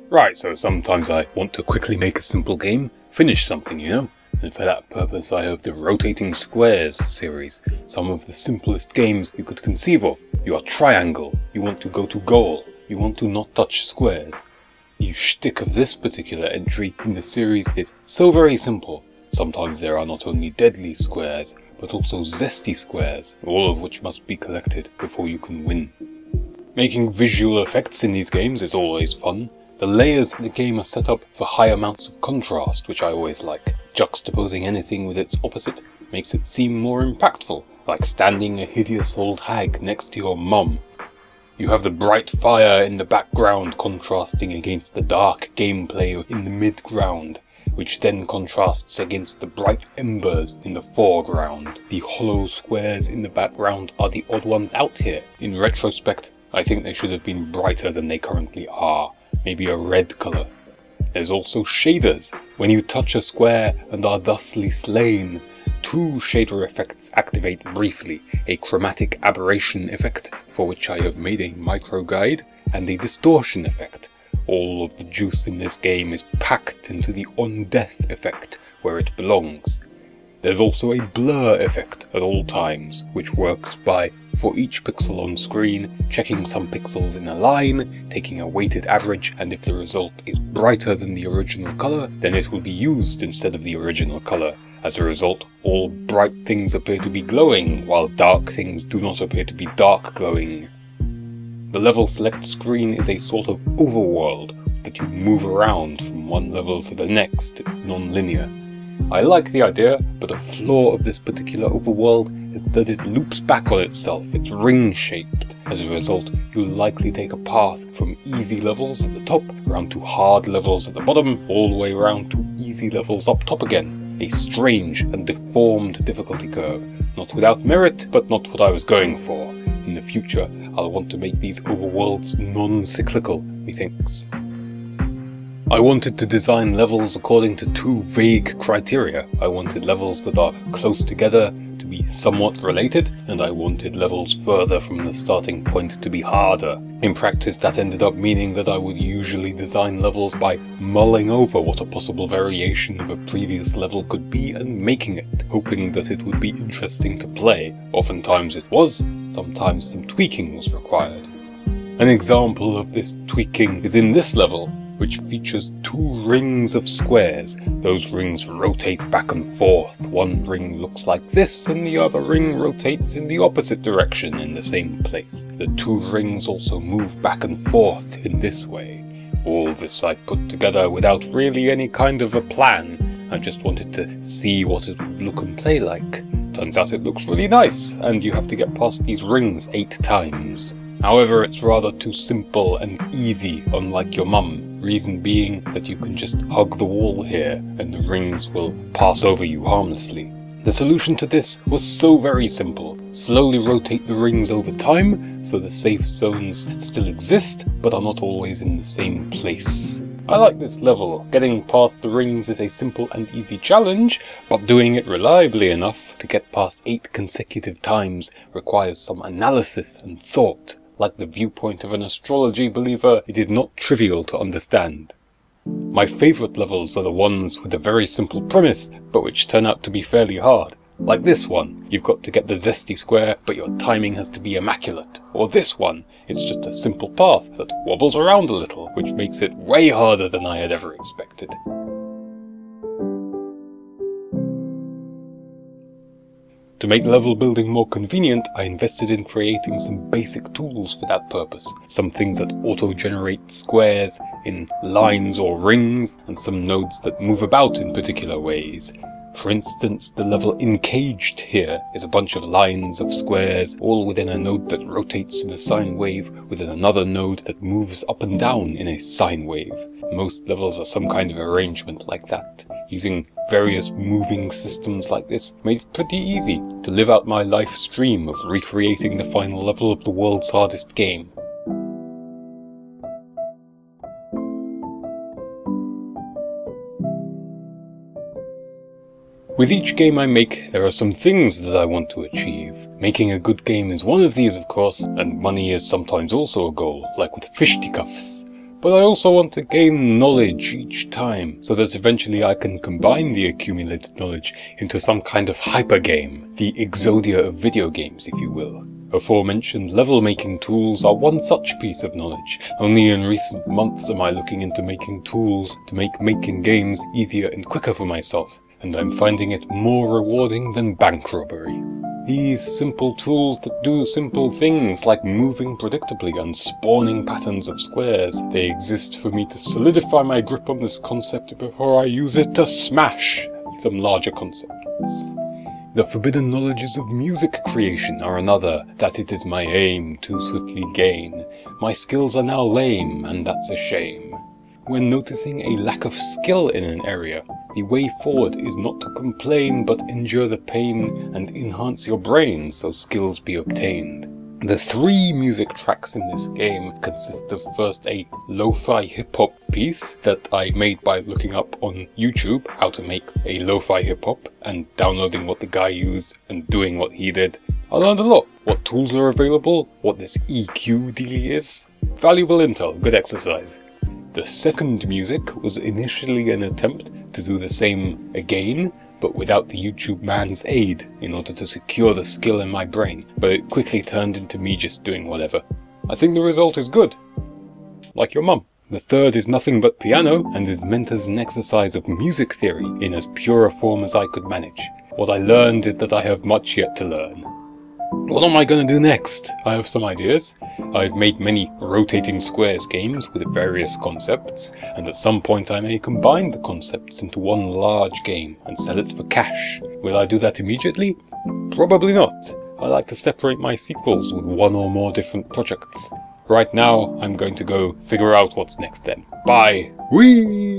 Right, so sometimes I want to quickly make a simple game, finish something, you know? And for that purpose I have the Rotating Squares series, some of the simplest games you could conceive of. You are triangle, you want to go to goal, you want to not touch squares. The shtick of this particular entry in the series is so very simple. Sometimes there are not only deadly squares, but also zesty squares, all of which must be collected before you can win. Making visual effects in these games is always fun. The layers in the game are set up for high amounts of contrast, which I always like. Juxtaposing anything with its opposite makes it seem more impactful, like standing a hideous old hag next to your mum. You have the bright fire in the background contrasting against the dark gameplay in the mid-ground, which then contrasts against the bright embers in the foreground. The hollow squares in the background are the odd ones out here. In retrospect, I think they should have been brighter than they currently are. Maybe a red colour. There's also shaders. When you touch a square and are thusly slain, two shader effects activate briefly, a chromatic aberration effect, for which I have made a micro guide, and a distortion effect. All of the juice in this game is packed into the on-death effect, where it belongs. There's also a blur effect at all times, which works by, for each pixel on screen, checking some pixels in a line, taking a weighted average, and if the result is brighter than the original colour, then it will be used instead of the original colour. As a result, all bright things appear to be glowing, while dark things do not appear to be dark glowing. The level select screen is a sort of overworld that you move around from one level to the next. It's non-linear. I like the idea, but a flaw of this particular overworld is that it loops back on itself. It's ring-shaped. As a result, you'll likely take a path from easy levels at the top, around to hard levels at the bottom, all the way around to easy levels up top again. A strange and deformed difficulty curve. Not without merit, but not what I was going for. In the future, I'll want to make these overworlds non-cyclical, methinks. I wanted to design levels according to two vague criteria. I wanted levels that are close together to be somewhat related, and I wanted levels further from the starting point to be harder. In practice, that ended up meaning that I would usually design levels by mulling over what a possible variation of a previous level could be and making it, hoping that it would be interesting to play. Oftentimes it was, sometimes some tweaking was required. An example of this tweaking is in this level, which features two rings of squares. Those rings rotate back and forth. One ring looks like this, and the other ring rotates in the opposite direction in the same place. The two rings also move back and forth in this way. All this I put together without really any kind of a plan. I just wanted to see what it would look and play like. Turns out it looks really nice, and you have to get past these rings 8 times. However, it's rather too simple and easy, unlike your mum. Reason being that you can just hug the wall here, and the rings will pass over you harmlessly. The solution to this was so very simple. Slowly rotate the rings over time, so the safe zones still exist, but are not always in the same place. I like this level. Getting past the rings is a simple and easy challenge, but doing it reliably enough to get past 8 consecutive times requires some analysis and thought. Like the viewpoint of an astrology believer, it is not trivial to understand. My favourite levels are the ones with a very simple premise, but which turn out to be fairly hard. Like this one, you've got to get the zesty square, but your timing has to be immaculate. Or this one, it's just a simple path that wobbles around a little, which makes it way harder than I had ever expected. To make level building more convenient, I invested in creating some basic tools for that purpose. Some things that auto-generate squares in lines or rings, and some nodes that move about in particular ways. For instance, the level Encaged here is a bunch of lines of squares, all within a node that rotates in a sine wave, within another node that moves up and down in a sine wave. Most levels are some kind of arrangement like that. Using various moving systems like this made it pretty easy to live out my life stream of recreating the final level of the world's hardest game. With each game I make, there are some things that I want to achieve. Making a good game is one of these, of course, and money is sometimes also a goal, like with fisticuffs. but I also want to gain knowledge each time, so that eventually I can combine the accumulated knowledge into some kind of hyper game, the Exodia of video games, if you will. Aforementioned level-making tools are one such piece of knowledge. Only in recent months am I looking into making tools to make making games easier and quicker for myself, and I'm finding it more rewarding than bank robbery. These simple tools that do simple things like moving predictably and spawning patterns of squares, they exist for me to solidify my grip on this concept before I use it to smash some larger concepts. The forbidden knowledges of music creation are another that it is my aim to swiftly gain. My skills are now lame, and that's a shame. When noticing a lack of skill in an area, the way forward is not to complain but endure the pain and enhance your brain so skills be obtained. The 3 music tracks in this game consist of first a lo-fi hip-hop piece that I made by looking up on YouTube how to make a lo-fi hip-hop and downloading what the guy used and doing what he did. I learned a lot, what tools are available, what this EQ dealie is. Valuable intel, good exercise. The second music was initially an attempt to do the same again, but without the YouTube man's aid in order to secure the skill in my brain, but it quickly turned into me just doing whatever. I think the result is good. Like your mum. The third is nothing but piano, and is meant as an exercise of music theory in as pure a form as I could manage. What I learned is that I have much yet to learn. What am I going to do next? I have some ideas. I've made many rotating squares games with various concepts, and at some point I may combine the concepts into one large game and sell it for cash. Will I do that immediately? Probably not. I like to separate my sequels with one or more different projects. Right now, I'm going to go figure out what's next then. Bye! Whee!